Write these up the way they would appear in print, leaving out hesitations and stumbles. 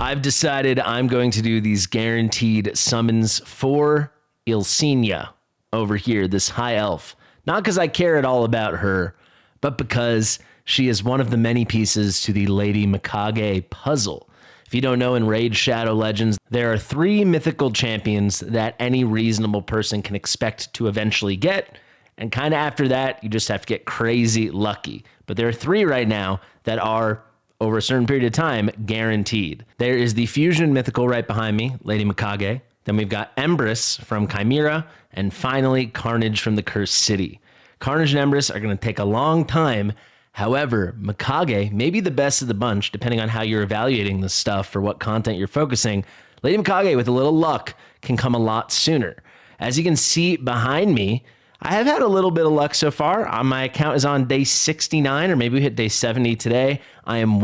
I've decided I'm going to do these guaranteed summons for Ilsenia over here, this high elf. Not because I care at all about her, but because she is one of the many pieces to the Lady Mikage puzzle. If you don't know, in Raid Shadow Legends, there are 3 mythical champions that any reasonable person can expect to eventually get. And kind of after that, you just have to get crazy lucky. But there are 3 right now that are, over a certain period of time, guaranteed. There is the Fusion Mythical right behind me, Lady Mikage. Then we've got Empress from Chimera. And finally, Carnage from the Cursed City. Carnage and Empress are going to take a long time. However, Mikage may be the best of the bunch, depending on how you're evaluating this stuff for what content you're focusing. Lady Mikage, with a little luck, can come a lot sooner. As you can see behind me, I have had a little bit of luck so far. My account is on day 69, or maybe we hit day 70 today. I am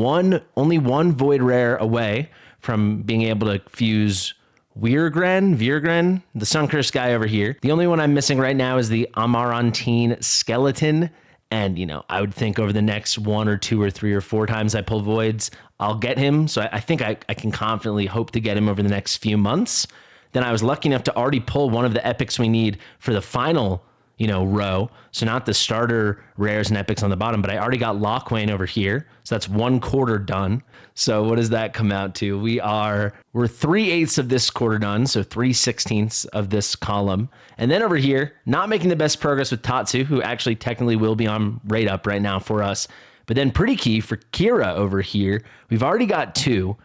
only one Void Rare away from being able to fuse Virgren, the Suncursed guy over here. The only one I'm missing right now is the Amarantine Skeleton. And, I would think over the next 1 or 2 or 3 or 4 times I pull voids, I'll get him. So I think I can confidently hope to get him over the next few months. Then I was lucky enough to already pull one of the epics we need for the final, row. So not the starter rares and epics on the bottom, but I already got Lockwayne over here. So that's 1/4 done. So what does that come out to? We're 3/8 of this quarter done. So 3/16 of this column. And then over here, not making the best progress with Tatsu, who actually technically will be on rate up right now for us. But then pretty key for Kira over here. We've already got 2.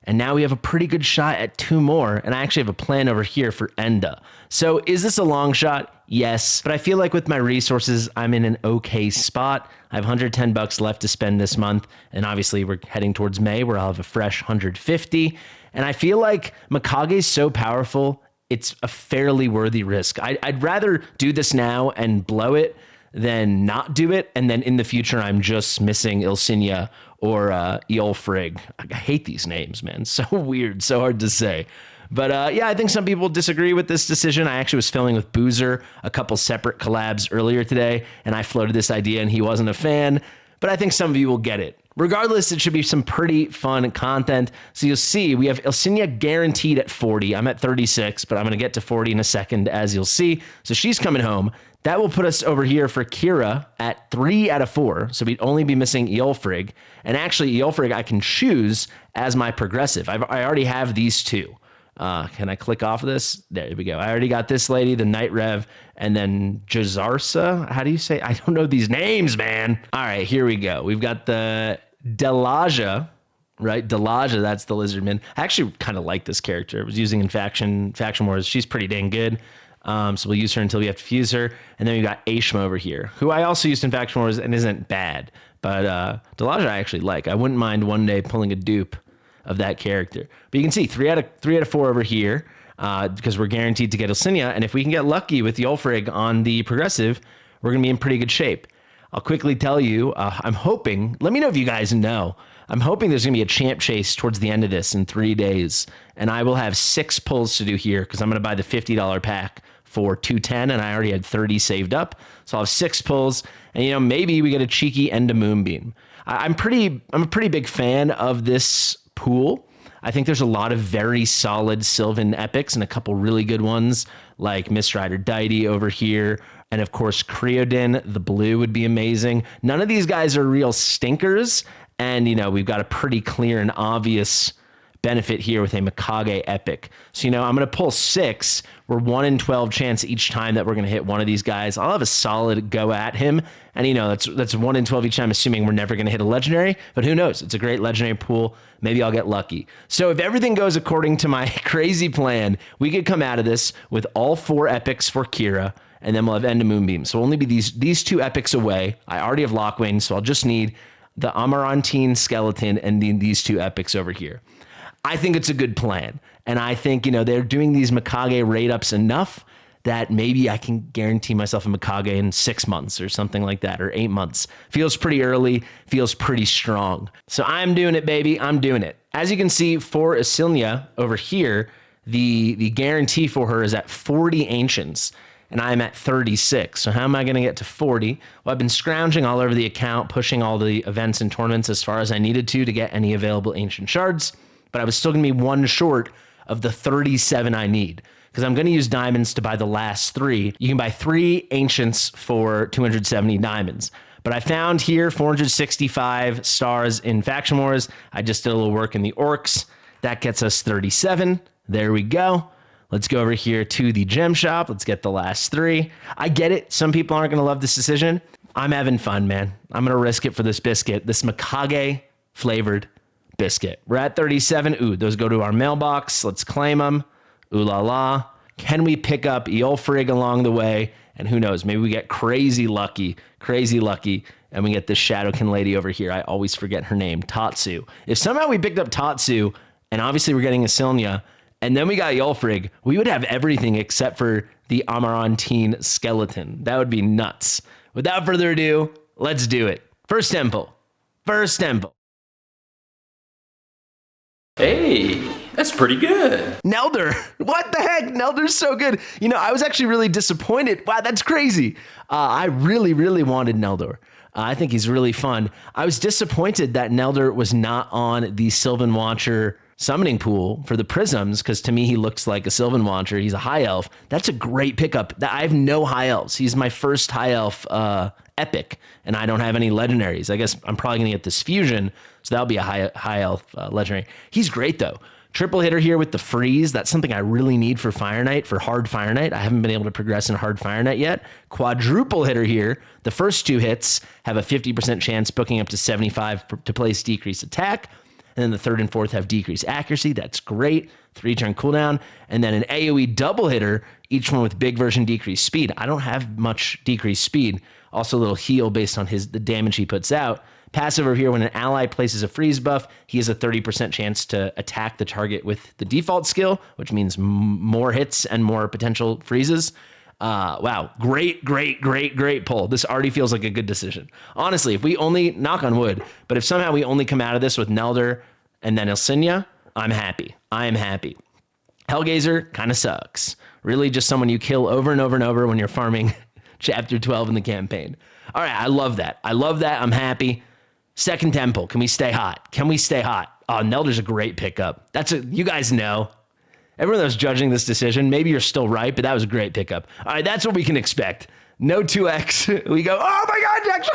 And now we have a pretty good shot at 2 more. And I actually have a plan over here for Enda. So is this a long shot? Yes. But I feel like with my resources, I'm in an okay spot. I have $110 left to spend this month. And obviously we're heading towards May, where I'll have a fresh 150. And I feel like Mikage is so powerful, it's a fairly worthy risk. I'd rather do this now and blow it than not do it. And then in the future, I'm just missing Ilsenia or Eolfrig. I hate these names, man. So weird, so hard to say. But yeah, I think some people disagree with this decision. I actually was filming with Boozer a couple separate collabs earlier today, and I floated this idea and he wasn't a fan, but I think some of you will get it. Regardless, it should be some pretty fun content. So you'll see we have Ilsenia guaranteed at 40. I'm at 36, but I'm going to get to 40 in a second, as you'll see. So she's coming home. That will put us over here for Kira at 3 out of 4. So we'd only be missing Eolfrig. And actually, Eolfrig I can choose as my progressive. I already have these 2. Can I click off of this? There we go. I already got this lady, the Night Rev, and then Jazarsa. How do you say? I don't know these names, man. All right, here we go. We've got the Delaja, right? Delaja, that's the Lizardman. I actually kind of like this character. I was using in Faction Wars. She's pretty dang good. So we'll use her until we have to fuse her. And then we've got Ashma over here, who I also used in Faction Wars and isn't bad. But Delaja I actually like. I wouldn't mind one day pulling a dupe of that character. But you can see 3 out of 4 over here because we're guaranteed to get Ilsenia. And if we can get lucky with Eolfrig on the progressive, we're going to be in pretty good shape. I'll quickly tell you, I'm hoping, let me know if you guys know, I'm hoping there's going to be a champ chase towards the end of this in 3 days. And I will have 6 pulls to do here because I'm going to buy the $50 pack for $210, and I already had 30 saved up. So I'll have 6 pulls, and maybe we get a cheeky end of Moonbeam. I'm a pretty big fan of this pool. I think there's a lot of very solid Sylvan epics and a couple really good ones like Mistrider Deity over here. And of course, Creodin, the blue would be amazing. None of these guys are real stinkers. And, we've got a pretty clear and obvious benefit here with a Mikage epic. So, I'm going to pull 6. We're 1 in 12 chance each time that we're going to hit one of these guys. I'll have a solid go at him. And, that's 1 in 12 each time, assuming we're never going to hit a legendary. But who knows? It's a great legendary pool. Maybe I'll get lucky. So if everything goes according to my crazy plan, we could come out of this with all 4 epics for Kira. And then we'll have End of Moonbeam. So we'll only be these 2 epics away. I already have Lockwayne, so I'll just need the Amarantine Skeleton and these 2 epics over here. I think it's a good plan. And I think, they're doing these Mikage rate ups enough that maybe I can guarantee myself a Mikage in 6 months or something like that, or 8 months. Feels pretty early, feels pretty strong. So I'm doing it, baby. I'm doing it. As you can see for Ilsenia over here, the guarantee for her is at 40 Ancients. And I'm at 36. So how am I going to get to 40? Well, I've been scrounging all over the account, pushing all the events and tournaments as far as I needed to get any available Ancient Shards. but I was still going to be one short of the 37 I need because I'm going to use diamonds to buy the last 3. You can buy 3 ancients for 270 diamonds. But I found here 465 stars in Faction Wars. I just did a little work in the orcs. That gets us 37. There we go. Let's go over here to the gem shop. Let's get the last 3. I get it. Some people aren't going to love this decision. I'm having fun, man. I'm going to risk it for this biscuit, this Mikage flavored biscuit. We're at 37. Ooh, those go to our mailbox. Let's claim them. Ooh la la. Can we pick up Eolfrig along the way? And who knows, maybe we get crazy lucky, and we get this Shadowkin lady over here. I always forget her name, Tatsu. If somehow we picked up Tatsu, and obviously we're getting a Silnia, and then we got Eolfrig, we would have everything except for the Amarantine skeleton. That would be nuts. Without further ado, let's do it. First temple. Hey, that's pretty good. Nelder. What the heck? Nelder's so good. You know, I was actually really disappointed. Wow, that's crazy. I really, really wanted Nelder. I think he's really fun. I was disappointed that Nelder was not on the Sylvan Watcher summoning pool for the prisms, because to me, he looks like a Sylvan Watcher. He's a high elf. That's a great pickup. I have no high elves. He's my first high elf epic, and I don't have any legendaries. I guess I'm probably going to get this fusion, so that'll be a high elf legendary. He's great, though. Triple hitter here with the freeze. That's something I really need for Fire Knight, for hard Fire Knight. I haven't been able to progress in hard Fire Knight yet. Quadruple hitter here. The first 2 hits have a 50% chance, booking up to 75 to place decreased attack. And then the 3rd and 4th have decreased accuracy. That's great. 3-turn cooldown. And then an AoE double hitter, each one with big version decreased speed. I don't have much decreased speed. Also a little heal based on the damage he puts out. Passive over here, when an ally places a freeze buff, he has a 30% chance to attack the target with the default skill, which means more hits and more potential freezes. Wow, great pull. This already feels like a good decision. Honestly, if we only, knock on wood, but if somehow we only come out of this with Nelder and then Ilsinia, I'm happy. I am happy. Hellgazer kind of sucks. Really just someone you kill over and over and over when you're farming chapter 12 in the campaign. All right, I love that. I'm happy. Second temple, can we stay hot? Oh, Nelder's a great pickup. You guys know. Everyone that was judging this decision, maybe you're still right, but that was a great pickup. All right, that's what we can expect. No 2x. We go, oh my God, Jackson.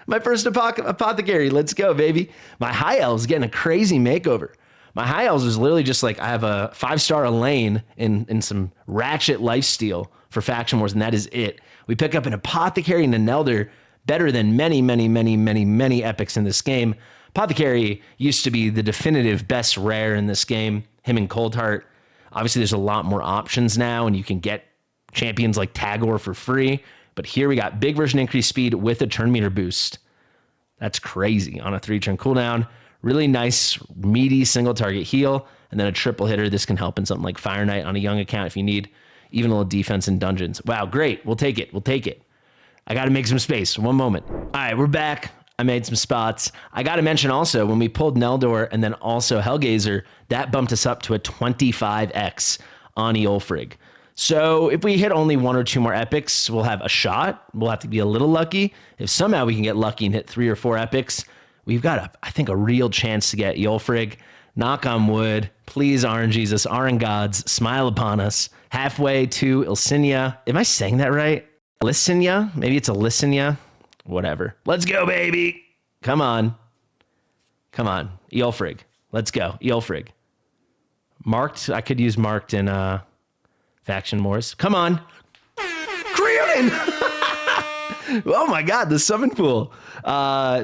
My first apothecary. Let's go, baby. My high elves getting a crazy makeover. My high elves is literally just like, I have a 5-star Elaine in some ratchet lifesteal for Faction Wars, and that is it. We pick up an apothecary and a Nelder, better than many epics in this game. Apothecary used to be the definitive best rare in this game, him and Coldheart. Obviously, there's a lot more options now, and you can get champions like Tagoar for free. But here we got big version increased speed with a turn meter boost. That's crazy on a 3-turn cooldown. Really nice, meaty single target heal, and then a triple hitter. This can help in something like Fire Knight on a young account if you need even a little defense in dungeons. Wow, great. We'll take it. I got to make some space. One moment. All right, we're back. I made some spots. I got to mention also, when we pulled Neldor and then also Hellgazer, that bumped us up to a 25x on Eolfrig. So if we hit only 1 or 2 more epics, we'll have a shot. We'll have to be a little lucky. If somehow we can get lucky and hit 3 or 4 epics, we've got, I think, a real chance to get Eolfrig. Knock on wood. Please, Aron Jesus, Aron Gods, smile upon us. Halfway to Ilsinia. Am I saying that right? Ilsinia? Maybe it's Ilsinia. Whatever. Let's go, baby. Come on. Eolfrig. Let's go. Eolfrig. Marked. I could use marked in Faction Wars. Come on. Creonin! Oh my God, the summon pool.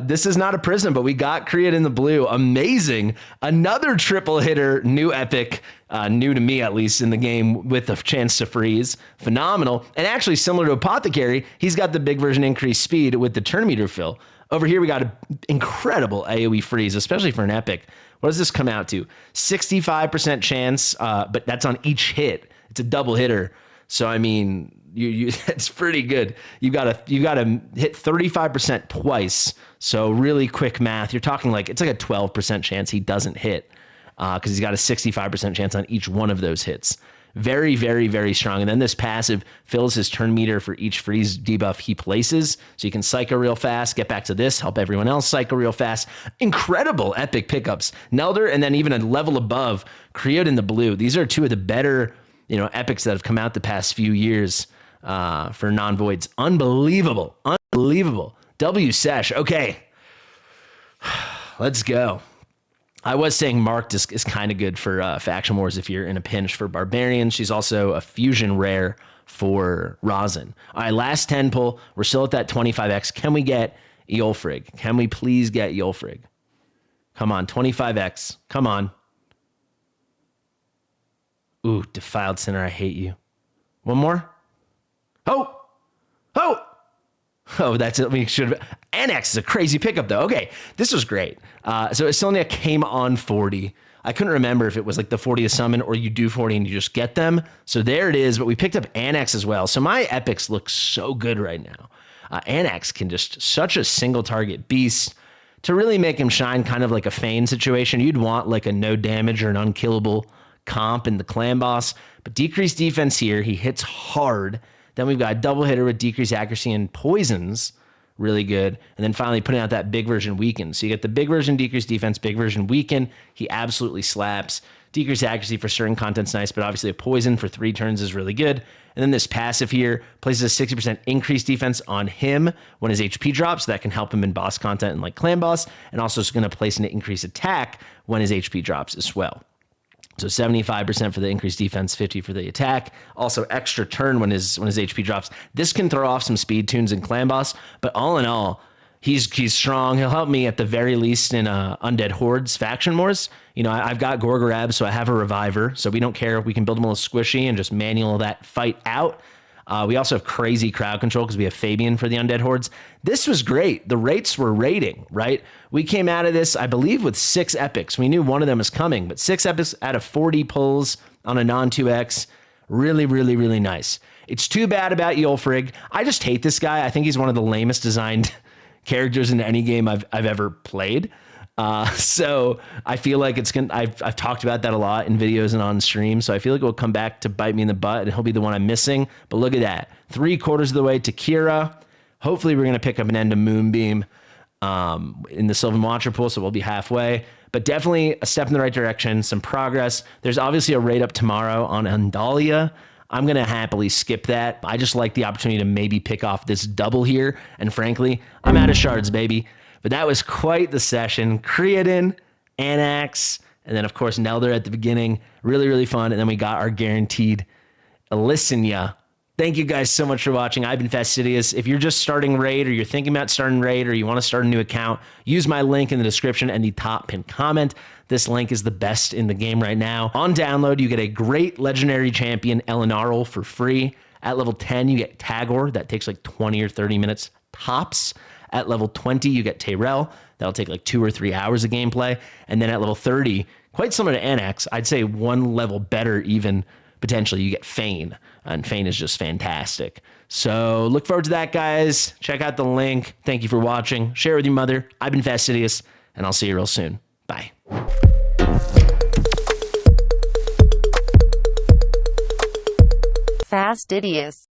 This is not a prism, but we got Create in the blue. Amazing. Another triple hitter, new epic, new to me at least in the game, with a chance to freeze. Phenomenal. And actually similar to Apothecary, he's got the big version increased speed with the turn meter fill. Over here, we got an incredible AoE freeze, especially for an epic. What does this come out to? 65% chance, but that's on each hit. It's a double hitter. So, I mean, it's pretty good. You got to hit 35% twice. So really quick math. You're talking like, it's like a 12% chance he doesn't hit, because he's got a 65% chance on each one of those hits. Very, very, very strong. And then this passive fills his turn meter for each freeze debuff he places. So you can psycho real fast, get back to this, help everyone else psycho real fast. Incredible epic pickups. Nelder, and then even a level above, Create in the blue. These are two of the better, epics that have come out the past few years for non-voids. Unbelievable. Unbelievable. W Sesh. Okay. Let's go. I was saying Marked is kind of good for Faction Wars if you're in a pinch for Barbarian. She's also a fusion rare for Rosin. All right, last 10 pull. We're still at that 25x. Can we get Eolfrig? Can we please get Eolfrig? Come on, 25x. Come on. Ooh, Defiled Sinner, I hate you. One more? Oh! Oh, that's it. We should have. Annex is a crazy pickup, though. Okay, this was great. So Isilia came on 40. I couldn't remember if it was like the 40th summon or you do 40 and you just get them. So there it is, but we picked up Annex as well. So my epics look so good right now. Annex can just such a single target beast to really make him shine, kind of like a Fayne situation. You'd want like a no damage or an unkillable comp in the clan boss, but decreased defense here. He hits hard. Then we've got a double hitter with decreased accuracy and poisons, really good. And then finally putting out that big version weaken. So you get the big version decreased defense, big version weaken. He absolutely slaps. Decreased accuracy for certain content's nice, but obviously a poison for 3 turns is really good. And then this passive here places a 60% increased defense on him when his HP drops. So that can help him in boss content and like clan boss. And also it's going to place an increased attack when his HP drops as well. So 75% for the increased defense, 50 for the attack. Also extra turn when his HP drops. This can throw off some speed tunes in clan boss, but all in all, he's strong. He'll help me at the very least in Undead Hordes faction wars. I've got Gorgorab, so I have a reviver, so we don't care. We can build him a little squishy and just manual that fight out. We also have crazy crowd control because we have Fabian for the Undead Hordes. This was great. The rates were rating, right? We came out of this, I believe, with 6 epics. We knew one of them was coming, but 6 epics out of 40 pulls on a non-2x. Really, really, really nice. It's too bad about Eolfrig. I just hate this guy. I think he's one of the lamest designed characters in any game I've ever played. So I feel like I've talked about that a lot in videos and on stream. So I feel like it will come back to bite me in the butt and he'll be the one I'm missing. But look at that. 3/4 of the way to Kira. Hopefully we're going to pick up an end of Moonbeam, in the Sylvan Watcher pool. So we'll be halfway, but definitely a step in the right direction, some progress. There's obviously a raid up tomorrow on Andalia. I'm going to happily skip that. I just like the opportunity to maybe pick off this double here. And frankly, I'm out of shards, baby. But that was quite the session. Creatine, Anax, and then, of course, Nelder at the beginning. Really, really fun. And then we got our guaranteed Elysinia. Thank you guys so much for watching. I've been Fastidious. If you're just starting Raid or you're thinking about starting Raid or you want to start a new account, use my link in the description and the top pinned comment. This link is the best in the game right now. On download, you get a great legendary champion, Elinarl, for free. At level 10, you get Tagoar. That takes like 20 or 30 minutes tops. At level 20, you get Tayrel. That'll take like 2 or 3 hours of gameplay. And then at level 30, quite similar to Anax, I'd say one level better even, potentially, you get Fayne. And Fayne is just fantastic. So look forward to that, guys. Check out the link. Thank you for watching. Share it with your mother. I've been Fastidious, and I'll see you real soon. Bye. Fastidious.